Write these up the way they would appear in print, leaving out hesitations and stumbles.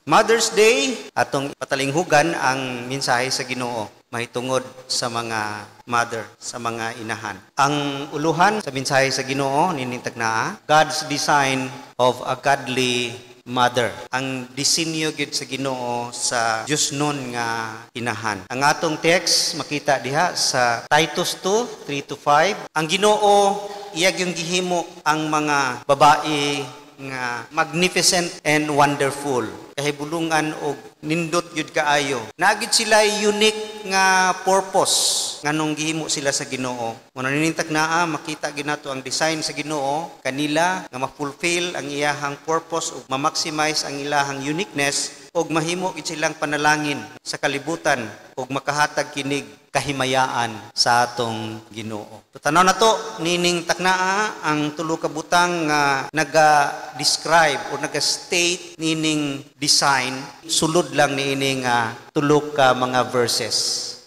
Mother's Day, atong patalinghugan ang mensahe sa Ginoo mahitungod sa mga mother, sa mga inahan. Ang uluhan sa mensahe sa Ginoo nining tagnaa, God's design of a godly mother. Ang disenyo gyud sa Ginoo sa Dios nun nga inahan. Ang atong text makita diha sa Titus 2:3-5. Ang Ginoo iyag yung gihimo ang mga babae nga magnificent and wonderful, kahibulungan og nindot yun kaayo. Naagid sila unique nga purpose nganong gihimo sila sa Ginoo. Muna ninintag naa makita ginato ang design sa Ginoo kanila nga ma-fulfill ang iyahang purpose ug ma-maximize ang ilahang uniqueness ug mahimo gid silang panalangin sa kalibutan ug makahatag kinig kahimayaan sa atong Ginoo. Tanaw na to nining taknaa ang tulo ka butang nga naga-describe o naga-state nining design. Sulod lang niini nga tulo ka mga verses.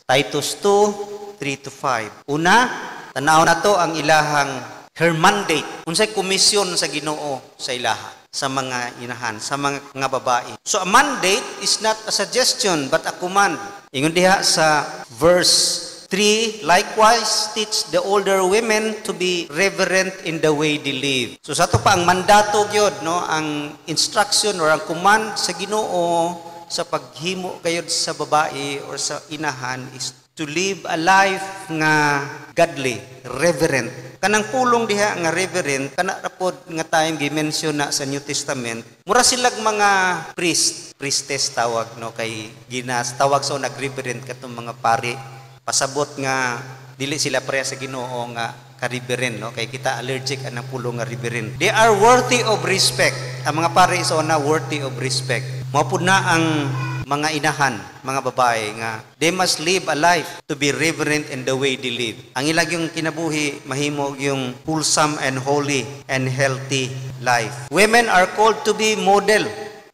Titus 2:3-5. Una, tanaw na to ang ilahang her mandate. Unsay komisyon sa Ginoo sa ilaha, sa mga inahan, sa mga babae. So a mandate is not a suggestion but a command. Ingon diha sa verse 3, likewise teach the older women to be reverent in the way they live. So sa to pa ang mandato gyud, no, ang instruction or ang command sa Ginoo sa paghimo gayud sa babae or sa inahan is to live a life nga godly, reverent. Kanang pulong diha nga reverent kana ra pod nga time gi-mention na sa New Testament. Mura silag mga priestess tawag, no, kay ginas tawag sa nag-reverent katong mga pari. Pasabot nga dili sila pareha sa Ginoo nga ka-reverend, no, kay kita allergic anang pulong nga reverend. They are worthy of respect. Ang mga pari is na worthy of respect. Mao pud na ang mga inahan, mga babae nga they must live a life to be reverent in the way they live. Ang ilag yung kinabuhi mahimo yung wholesome and holy and healthy life. Women are called to be model.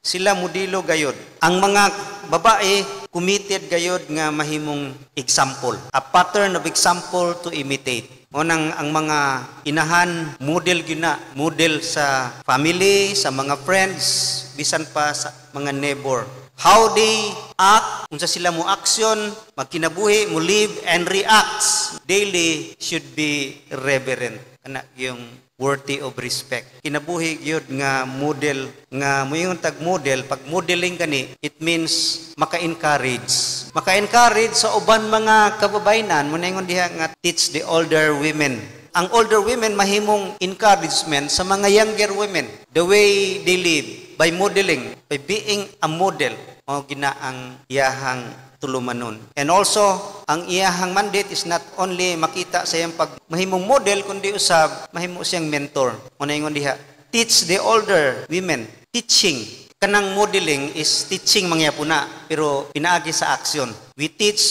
Sila modelo gayod. Ang mga babae committed gayod nga mahimong example, a pattern of example to imitate. Unang ang mga inahan model gina, model sa family, sa mga friends, bisan pa sa mga neighbor. How they act, unsa sila mo action, magkinabuhi, mo live and reacts daily should be reverent. Kana yung worthy of respect. Kinabuhi gyud nga model nga moyong tag model, pag modeling gani, it means maka-encourage. Maka-encourage sa uban mga kababayenan, mo ningon diha nga teach the older women. Ang older women mahimong encouragement sa mga younger women, the way they live, by modeling, by being a model, o gina ang iyahang tulumanon. And also, ang iyahang mandate is not only makita sa iyang pag mahimong model, kundi usab mahimo siyang mentor. Muna ingon diha, teach the older women. Teaching, kanang modeling is teaching mangyapuna, pero pinaagi sa action. We teach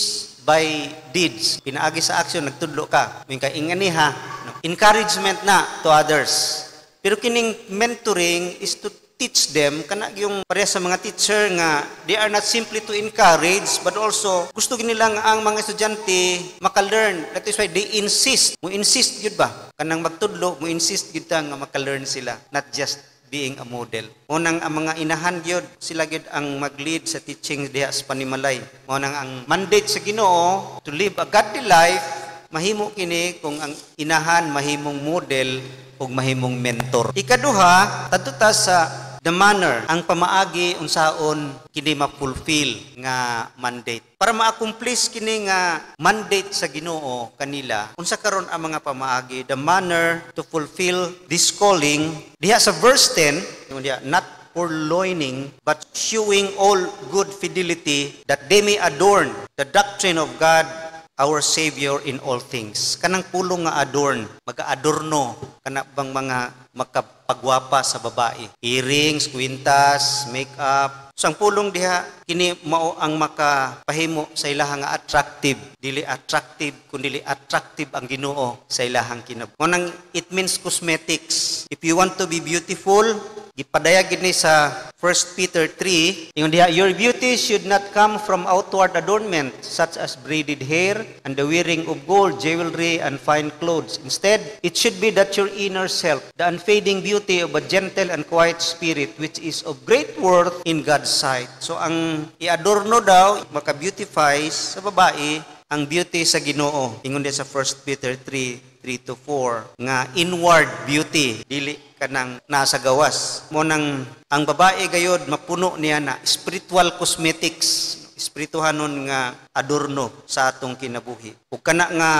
by deeds. Pinaagi sa action, nagtudlo ka. May kaingani ha. No. Encouragement na to others. Pero kining mentoring is to teach them, kana yung pareha sa mga teacher nga they are not simply to encourage but also gusto nilang ang mga estudyante maka-learn. That is why they insist. Mo insist gyud ba? Kanang magtudlo, mo insist gyud nga maka-learn sila, not just being a model. Unang ang mga inahan gyud sila gyud ang mag-lead sa teaching diha sa panimalay. Unang ang mandate sa Ginoo to live a godly life, mahimo kini kung ang inahan mahimong model ug mahimong mentor. Ikaduha, tadto sa the manner, ang pamaagi unsaon kini ma-fulfill nga mandate. Para ma-accomplish kini nga mandate sa Ginoo kanila, unsa karon ang mga pamaagi, the manner to fulfill this calling. Diha sa verse 10, diha, not purloining, but shewing all good fidelity, that they may adorn the doctrine of God, our Savior in all things. Kanang pulong nga adorn, mag-adorno, kana bang mga makapagwapa sa babae. Earrings, kwintas, makeup. So ang pulong diha, kini mao ang makapahimo sa ilahang nga attractive. Dili attractive, kundi attractive ang Ginoo sa ilahang kinabuhi. It means cosmetics. If you want to be beautiful, Gipadayag gid ni sa 1 Peter 3, ingon diha, your beauty should not come from outward adornment such as braided hair and the wearing of gold, jewelry, and fine clothes. Instead, it should be that your inner self, the unfading beauty of a gentle and quiet spirit, which is of great worth in God's sight. So ang i-adorno daw, maka-beautify sa babae, ang beauty sa Ginoo. Ingon din sa 1 Peter 3:3-4 nga inward beauty, dili kanang nasa gawas. Mo nang ang babae gayod mapuno niya na spiritual cosmetics, espirituhanon nga adorno sa atong kinabuhi. Ug kana nga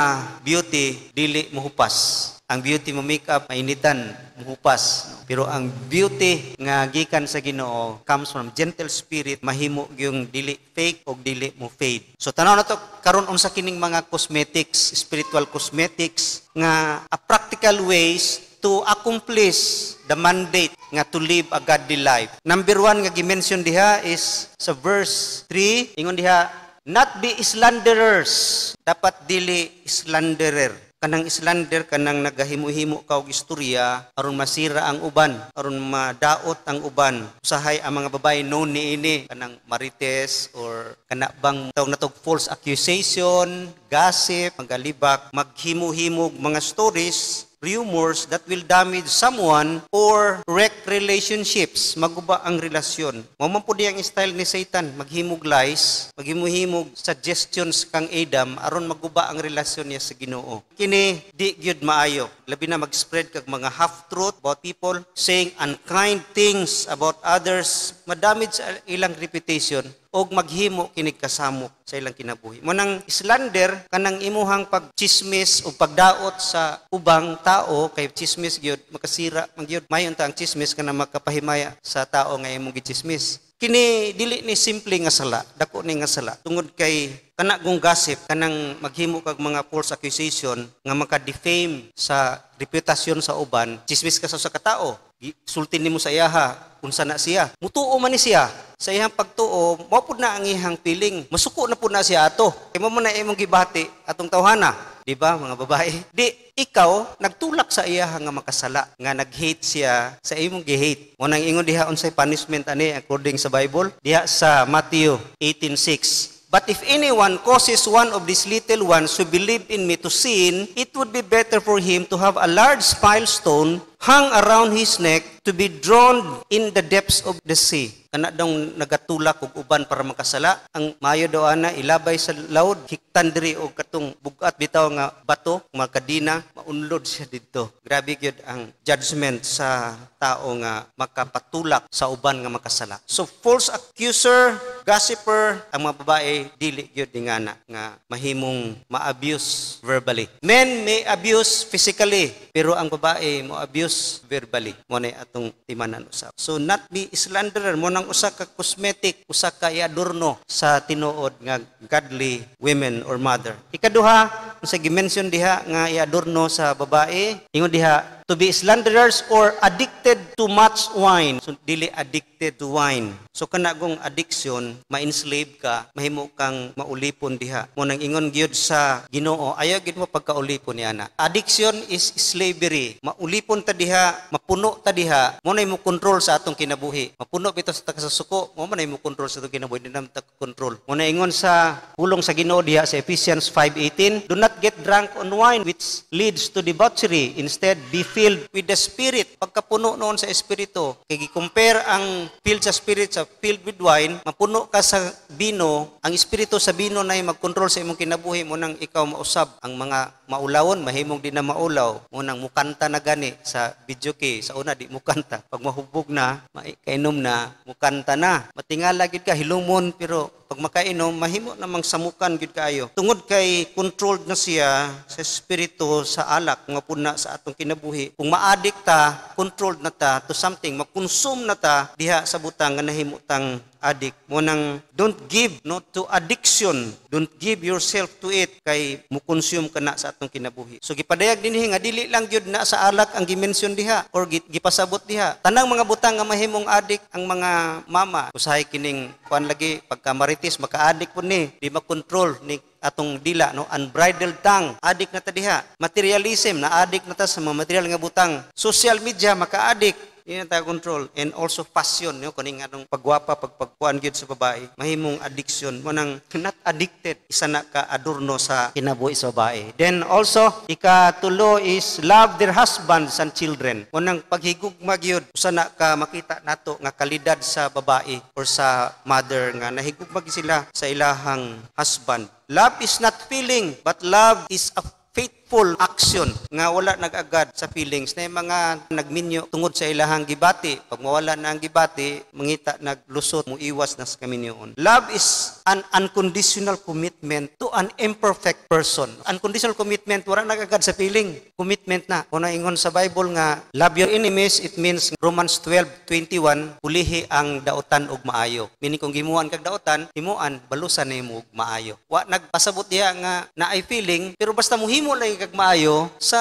beauty dili mohupas. Ang beauty mo makeup mainitan muhupas, no? Pero ang beauty nga gikan sa Ginoo comes from gentle spirit, mahimo yung dili fake o dili mo fade. So tanaw na to karon unsa kining mga cosmetics, spiritual cosmetics nga a practical ways to accomplish the mandate nga to live a godly life. Number 1 nga gi-mention diha is sa verse 3, ingon diha, not be slanderers. Dapat dili slanderer. Kanang slander, kanang nagahimo-himo ka og istorya aron masira ang uban, aron madaot ang uban. Usahay ang mga babae known niini kanang marites or kana bang tawag natog false accusation, gossip, magalibak, maghimo-himog mga stories, rumors that will damage someone or wreck relationships, maguba ang relasyon. Mao man pud ang style ni Satan, maghimog lies, maghimo-himog suggestions kang Adam aron maguba ang relasyon niya sa Ginoo. Kini di gyud maayo, labi na mag-spread kag mga half-truth about people, saying unkind things about others, madamage ilang reputation og maghimo kinig kasamok sa ilang kinabuhi. Manang slander kanang imuhang pagchismis o pagdaot sa ubang tao, kay chismis gyud makasira man gyud. Mayon ta ang chismis kanang makapahimaya sa tao nga imong gichismis. Kini dili ni simple nga sala, dako ni nga sala. Tungod kay kana gong gossip, kanang maghimo kag mga false accusation nga maka-defame sa reputasyon sa uban, chismis ka sa katao, sultin nimo sa iyaha, unsa na siya. Mutuo man ni siya. Sa iyang pagtuo, mao pud na ang iyang feeling. Masuko na pud na siya ato. Kay mo na imong gibati atong tawhana, di ba mga babae? Di ikaw nagtulak sa iya nga makasala, nga nag-hate siya sa imong gi-hate. Mo nang ingon diha unsay punishment ani according sa Bible? Diha sa Matthew 18:6. But if anyone causes one of these little ones who believe in me to sin, it would be better for him to have a large millstone hung around his neck to be drowned in the depths of the sea. Kana daw nagatulak og uban para makasala, ang maayo daw ana ilabay sa laod, hiktan diri og katong bugat bitaw nga bato, makadina, maunlod siya didto. Grabe gyud ang judgment sa tao nga makapatulak sa uban nga makasala. So false accuser, gossiper, ang mga babae dili gyud ingana nga mahimong ma-abuse verbally. Men may abuse physically, pero ang babae mo abuse verbally. Mo na atong timanan usab. So not be slanderer, mo nang usa ka cosmetic, usa ka iadorno sa tinuod nga godly women or mother. Ikaduha, sa gi-mention diha nga iadorno sa babae, ingon diha to be slanderers or addicted to much wine. So dili addicted to wine. So kana gong addiction, ma-enslave ka, mahimo kang maulipon diha. Mo nang ingon gyud sa Ginoo, ayaw gyud mo pagkaulipon ni ana. Addiction is slavery. Maulipon ta diha, mapuno ta diha, mo na mo control sa atong kinabuhi. Mapuno bitaw sa suko, mo man mo control sa atong kinabuhi, di na ta control. Mo na ingon sa pulong sa Ginoo diha sa Ephesians 5:18, do not get drunk on wine which leads to debauchery. Instead, be filled with the Spirit. Pagkapuno noon sa Espiritu, kay gi-compare ang filled sa Spirit sa filled with wine, mapuno ka sa bino, ang Espiritu sa bino na mag-control sa imong kinabuhi, mo nang ikaw mausab ang mga maulawon, mahimong di na maulaw, mo nang mukanta na gani sa video kay sa una di mukanta. Pag mahubog na, kainom na, mukanta na. Matingala gid ka hilumon, pero pag makainom, mahimo namang samukan gid kaayo. Tungod kay controlled na siya sa espiritu sa alak nga puna sa atong kinabuhi. Kung ma-addict ta, controlled na ta to something, mag-consume na ta diha sa butang nga nahimo tang addict. Mo nang don't give no to addiction. Don't give yourself to it kay mo-consume ka na sa atong kinabuhi. So gipadayag dinhi nga dili lang gyud na sa alak ang gi-mention diha or gipasabot diha. Tanang mga butang nga mahimong addict ang mga mama. Usahay kining kuan lagi pagka marites maka-addict pud ni, di makontrol ni atong dila no, unbridled tongue, addict na ta diha. Materialism na addict na ta sa mga material nga butang. Social media maka-addict, Di na tayo control. And also passion, no? Kuning anong pagwapa, pagpagkuan gyud sa babae, mahimong addiction mo nang not addicted, isa na ka adorno sa kinabuhi sa babae. Then also, ikatulo is love their husbands and children. Mo nang paghigugma gyud, usa na ka makita nato nga kalidad sa babae or sa mother nga nahigugma sila sa ilahang husband. Love is not feeling, but love is a faithful action nga wala nag-agad sa feelings na yung mga nagminyo tungod sa ilahang gibati. Pag mawala na ang gibati, mangita naglusot, muiwas na sa kaminyoon. Love is an unconditional commitment to an imperfect person. Unconditional commitment, wala nag-agad sa feeling. Commitment na. Kung naingon sa Bible nga, love your enemies, it means Romans 12:21, pulihi ang dautan og maayo. Meaning kung gimuan kag dautan, himuan, balusan na mo og maayo. Wa nagpasabot diha nga naay feeling, pero basta muhimo lagi kag maayo sa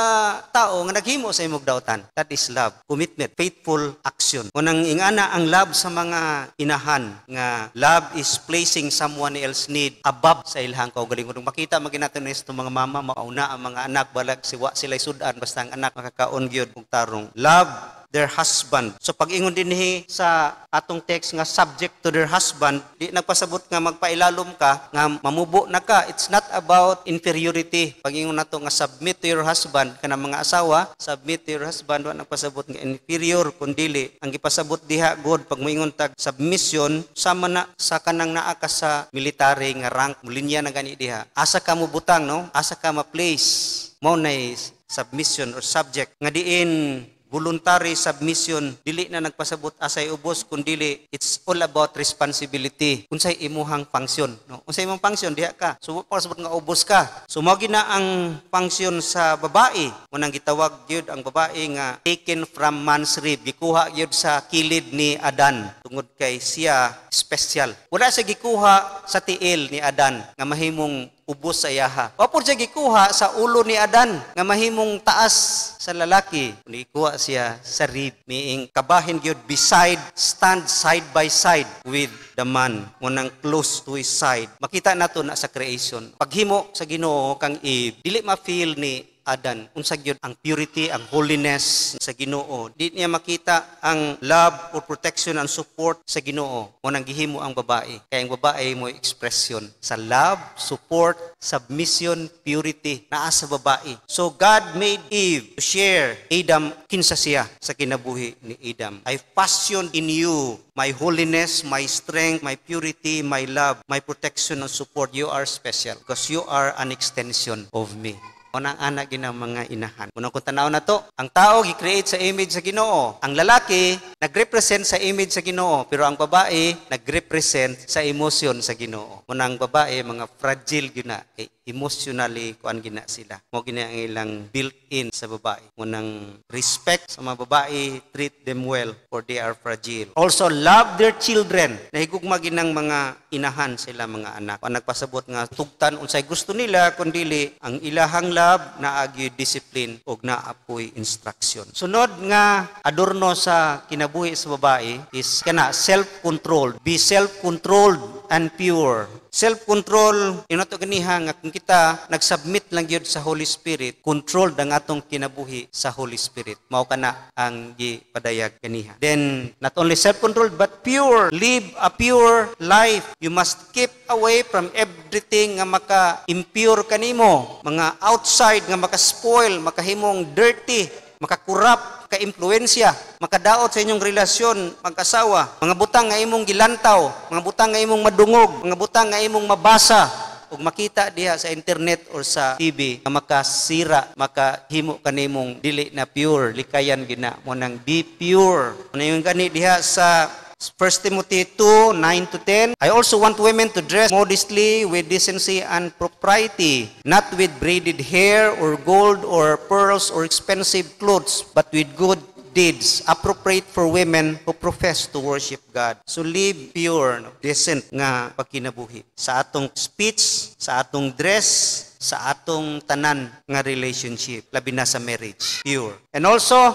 tao nga naghimo sa imong dautan. That is love, commitment, faithful action. Unang ingana ang love sa mga inahan nga love is placing someone else need above sa ilahang kaugalingon. Kung makita maginaton sa mga mama mauna ang mga anak balag siwa sila sudan basta ang anak makakaon gyud og tarong. Love their husband. So pag-ingon dinhi sa atong text nga subject to their husband, di nagpasabot nga magpailalom ka nga mamubo na ka. It's not about inferiority. Pag-ingon nato nga submit to your husband kanang mga asawa, submit to your husband, wa nagpasabot nga inferior kundili. Ang gipasabot diha god pag moingon tag submission sama na sa kanang naa ka sa military nga rank, linya na gani diha. Asa ka mo butang, no? Asa ka ma-place. Mao nay submission or subject nga diin voluntary submission, dili na nagpasabot asay ubos kundili it's all about responsibility. Unsay imuhang function, no? Unsay imong function diha ka. So pasabot nga ubos ka. So mao gina ang function sa babae. Munang gitawag gyud ang babae nga taken from man's rib, gikuha gyud sa kilid ni Adan tungod kay siya special. Wala sa gikuha sa tiil ni Adan nga mahimong ubos sa iyaha. Wapod siya gikuha sa ulo ni Adan nga mahimong taas sa lalaki. Gikuha siya sa rib. Miing kabahin gyud beside, stand side by side with the man. Munang close to his side. Makita nato na sa creation. Paghimo sa Ginoo kang Eve, dili ma-feel ni Adan unsa gyud ang purity, ang holiness sa Ginoo. Di niya makita ang love or protection and support sa Ginoo. Mo nang gihimo ang babae. Kay ang babae mo expression sa love, support, submission, purity naa sa babae. So God made Eve to share Adam kinsa siya sa kinabuhi ni Adam. I fashioned in you my holiness, my strength, my purity, my love, my protection and support. You are special because you are an extension of me. Unang anak ginang mga inahan. Unang kung tanaw na to, ang tao gi-create sa image sa Ginoo. Ang lalaki nag-represent sa image sa Ginoo, pero ang babae nag-represent sa emosyon sa Ginoo. Unang babae mga fragile gina, emotionally kuan gina sila. Mo gina ang ilang built-in sa babae. Unang respect sa mga babae, treat them well for they are fragile. Also love their children. Nahigugma ginang mga inahan sila mga anak. Ang nagpasabot nga tugtan unsay gusto nila kundili ang ilahang love na agi discipline og naapoy instruction. Sunod nga adorno sa kinabuhi sa babae is kana self-controlled. Be self-controlled and pure. Self-control, inato ganiha nga kung kita nagsubmit lang gyud sa Holy Spirit, controlled ang atong kinabuhi sa Holy Spirit. Mao kana ang gipadayag ganiha. Then not only self-controlled but pure. Live a pure life. You must keep away from everything nga maka-impure kanimo, mga outside nga maka-spoil, makahimong dirty, makakurap, ka-impluensya, makadaot sa inyong relasyon, mag-asawa, mga butang nga imong gilantaw, mga butang nga imong madungog, mga butang nga imong mabasa, ug makita diha sa internet or sa TV nga makasira, makahimo kanimong dili na pure, likayan gina mo nang be pure. Ano yung gani diha sa 1 Timothy 2:9-10. I also want women to dress modestly with decency and propriety, not with braided hair or gold or pearls or expensive clothes, but with good deeds appropriate for women who profess to worship God. So live pure, decent nga pagkinabuhi sa atong speech, sa atong dress, sa atong tanan nga relationship, labi na sa marriage, pure. And also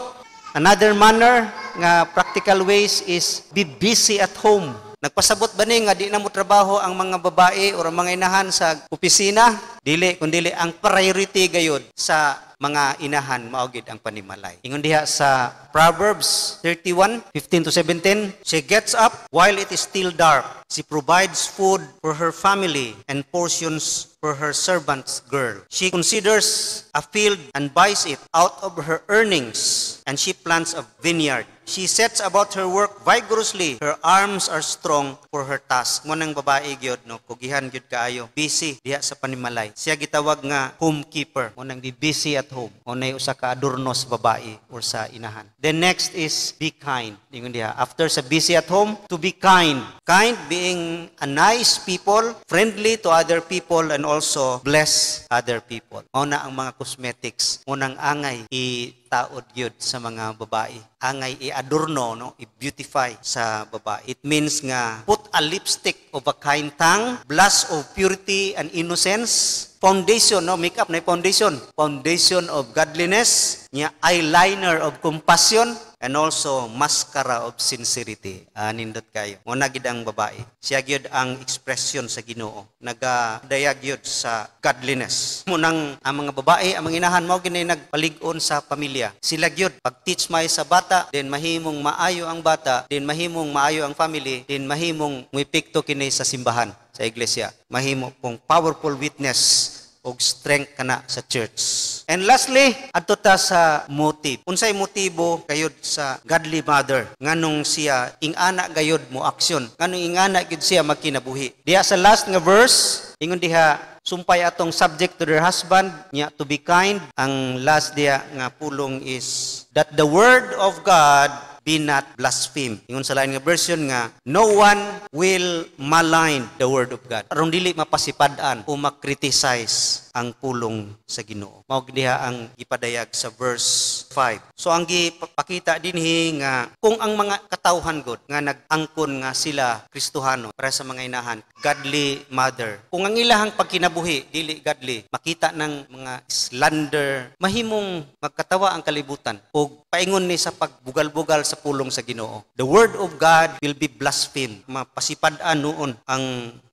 another manner nga practical ways is be busy at home. Nagpasabot ba ni nga di na mo trabaho ang mga babae o ang mga inahan sa opisina? Dili kundi ang priority gayud sa mga inahan mao gid ang panimalay. Ingon diha sa Proverbs 31:15 to 17, she gets up while it is still dark. She provides food for her family and portions for her servant's girl. She considers a field and buys it out of her earnings, and she plants a vineyard. She sets about her work vigorously. Her arms are strong for her task. Mo nang babae gyud no, kugihan gyud kaayo. Busy diha sa panimalay. Siya gitawag nga homekeeper. Mo nang di busy at home. O nay usa ka adorno sa babae or sa inahan. Then next is be kind. Ingon diha, after sa busy at home, to be kind. Kind being a nice people, friendly to other people, and also bless other people. Mao na ang mga cosmetics. Mo nang angay taod gyud sa mga babae. Angay i-adorno, no? I-beautify sa babae. It means nga put a lipstick of a kind tongue, blush of purity and innocence, foundation, no? Makeup na foundation. Foundation of godliness, nya eyeliner of compassion, and also mascara of sincerity. Nindot kayo. Muna gid ang babae. Siya gyud ang expression sa Ginoo. Nagadayag gyud sa godliness. Munang ang mga babae, ang mga inahan mao gini nagpalig-on sa pamilya. Sila gyud pag-teach may sa bata, then mahimong maayo ang bata, then mahimong maayo ang family, then mahimong muipikto kini sa simbahan, sa iglesia. Mahimo pong powerful witness og strength kana sa church. And lastly, adto ta sa motive. Unsay motibo gayud sa godly mother nganong siya ingana gayud mo aksyon. Nganong ingana gyud siya magkinabuhi. Diha sa last nga verse, ingon diha sumpay atong subject to their husband nya to be kind. Ang last diha nga pulong is that the word of God be not blasphemed. Ingon sa lain nga version nga, no one will malign the word of God. Aron dili mapasipad-an o makriticize ang pulong sa Ginoo. Mao diha ang gipadayag sa verse 5. So ang gipakita dinhi nga kung ang mga katawhan god nga nag-angkon nga sila Kristohano para sa mga inahan, godly mother. Kung ang ilahang pagkinabuhi dili godly, makita ng mga slander, mahimong magkatawa ang kalibutan o paingon ni sa pagbugal-bugal sa pulong sa Ginoo. The word of God will be blasphemed. Mapasipad-an noon ang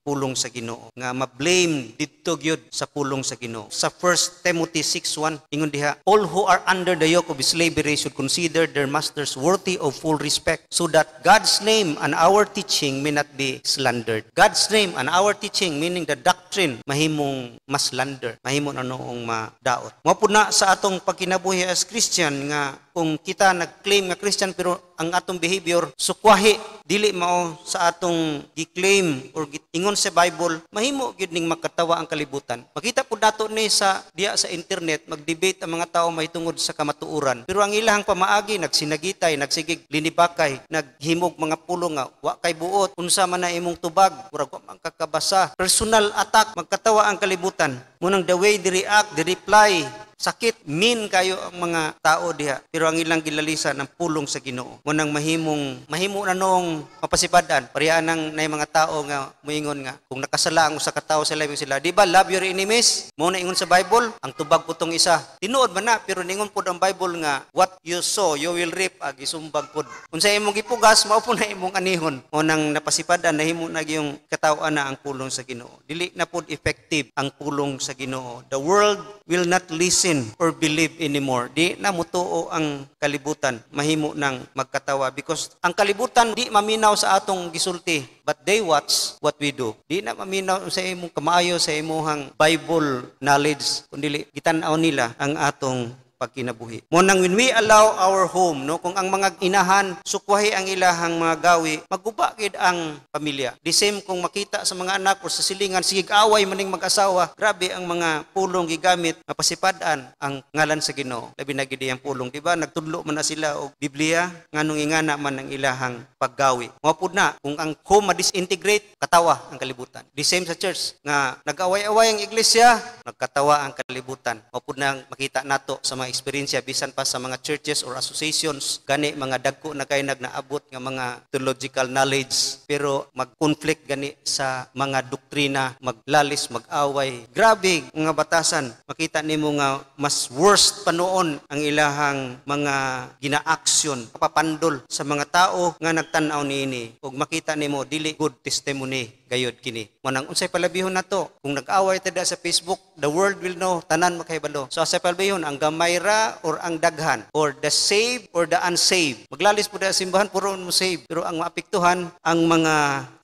pulong sa Ginoo nga ma-blame didto gyud sa pulong sa Ginoo. Sa 1 Timothy 6:1 ingon diha, all who are under the yoke of slavery should consider their masters worthy of full respect, so that God's name and our teaching may not be slandered. God's name and our teaching, meaning the doctrine, mahimong maslander, mahimong anoong madaot. Mao pud na sa atong pagkinabuhi as Christian nga kung kita nag-claim nga Christian pero ang atong behavior sukwahi dili mao sa atong gi-claim or ingon sa Bible, mahimo gyud ning makatawa ang kalibutan. Makita pud nato ni sa diya sa internet mag-debate ang mga tawo mahitungod sa kamatuoran. Pero ang ilahang pamaagi nagsinagitay, nagsigig linibakay, naghimog mga pulong nga wa kay buot, unsa man na imong tubag, murag wa man kakabasa. Personal attack, magkatawa ang kalibutan. Munang the way they react, they reply, sakit, mean kayo ang mga tao diha. Pero ang ilang gilalisa ng pulong sa Ginoo. Munang mahimo na noong mapasipadan. Pariyaan ng nay mga tao nga muingon nga kung nakasala ang usa ka tawo sa labi sila, di ba love your enemies? Mo na ingon sa Bible, ang tubag putong isa. Tinuod man na pero ningon pud ang Bible nga what you sow you will reap, ag isumbag pud. Unsa imong gipugas mao pud na imong anihon. Mo nang napasipadan nahimo na yung katawa na ang pulong sa Ginoo. Dili na pud effective ang pulong sa Ginoo. The world will not listen or believe anymore. Di na mutuo ang kalibutan. Mahimo nang magkatawa because ang kalibutan di maminaw sa atong gisulti, but they watch what we do. Di na maminaw sa imong kamaayo sa imong Bible knowledge kundi gitan-aw nila ang atong pagkinabuhi. Mo nang when we allow our home, no, kung ang mga inahan sukwahi ang ilahang mga gawi, maguba gid ang pamilya. The same kung makita sa mga anak o sa silingan sigig away maning mag-asawa, grabe ang mga pulong gigamit mapasipadan ang ngalan sa Ginoo. Labi na gid ang pulong, di ba? Nagtudlo man na sila og Biblia nganong ingana man ang ilahang paggawi. Mao pud na kung ang home ma-disintegrate, katawa ang kalibutan. The same sa church nga nag-away-away ang iglesia, nagkatawa ang kalibutan. Mao pud na makita nato sa mga eksperyensya bisan pa sa mga churches or associations gani mga dagko na kay naabot nga mga theological knowledge pero mag-conflict gani sa mga doktrina, maglalis, mag-away. Grabe nga batasan. Makita nimo nga mas worst pa noon ang ilahang mga gina-action, papapandol sa mga tao nga nagtan-aw niini ug makita nimo dili good testimony gayod kini. Munang unsay palabihon nato. Kung nag-away tada sa Facebook, the world will know, tanan makahibalo. So sa palabihon, ang gamay ra or ang daghan, or the saved or the unsaved. Maglalis po da simbahan, puro mo save. Pero ang maapektuhan, ang mga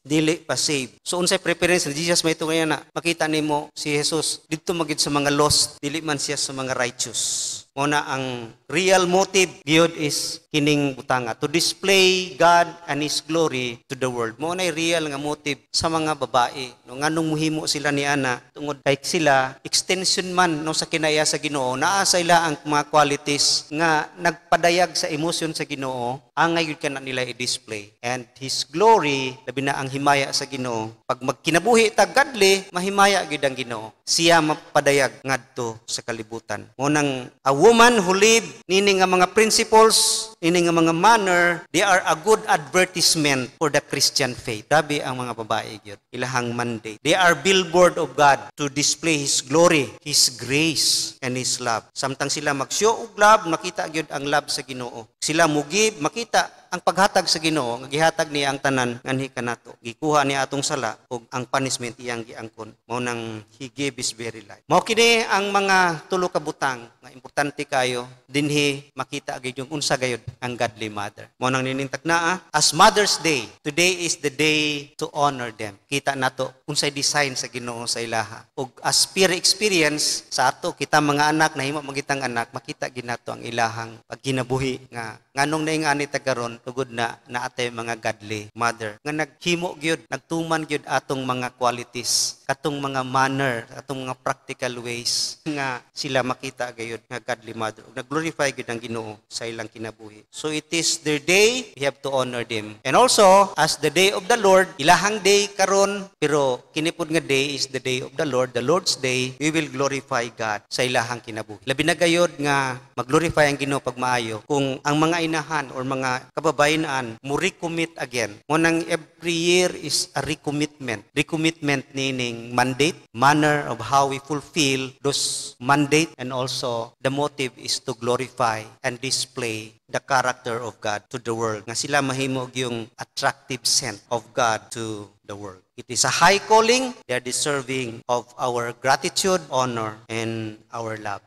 dili pa save. So unsay preference ni Jesus may tunay na makita nimo si Jesus didto magid sa mga lost, dili man siya sa mga righteous. Muna ang real motive gyud is kining butanga to display God and His glory to the world. Muna real nga motive sa mga babae. No nganong muhimo sila ni ana tungod kay sila extension man no sa kinaya sa Ginoo. Naa sa ila ang mga qualities nga nagpadayag sa emosyon sa Ginoo, angay gyud kana nila i-display. And His glory labi na ang himaya sa Ginoo. Pag magkinabuhi ta godly, mahimaya gyud ang Ginoo. Siya mapadayag ngadto sa kalibutan. Munang a woman who live nini nga mga principles, nini nga mga manner, they are a good advertisement for the Christian faith. Grabe ang mga babae gyud. Ilahang mandate. They are billboard of God to display His glory, His grace, and His love. Samtang sila mag-show og love, makita gyud ang love sa Ginoo. Sila mugib, makita ang paghatag sa Ginoo, nga gihatag niya ang tanan nganhi kanato. Gikuha niya atong sala ug ang punishment iyang giangkon. Mao nang He gave His very life. Mao kini ang mga tulo ka butang nga importante kayo dinhi makita gyud yung unsa gayud ang godly mother. Mao nang niningtag naa as Mother's Day. Today is the day to honor them. Kita nato unsay design sa Ginoo sa ilaha. Ug as peer experience sa ato kita mga anak nahimo magitang anak, makita ginato ang ilahang pagkinabuhi nga nganong naingan ni tagaron tugod na naatay mga godly mother nga naghimo gyud nagtuman gyud atong mga qualities katong mga manner atong mga practical ways nga sila makita gayud nga godly mother ug nagglorify gyud ang Ginoo sa ilang kinabuhi. So it is their day, we have to honor them. And also as the day of the Lord, ilahang day karon pero kini pud nga day is the day of the Lord's day, we will glorify God sa ilahang kinabuhi. Labi na gayud nga magglorify ang Ginoo pag maayo kung ang mga inahan or mga kababayenan mo recommit again. Munang every year is a recommitment. Recommitment meaning mandate, manner of how we fulfill those mandate, and also the motive is to glorify and display the character of God to the world. Nga sila mahimo yung attractive scent of God to the world. It is a high calling. They are deserving of our gratitude, honor, and our love.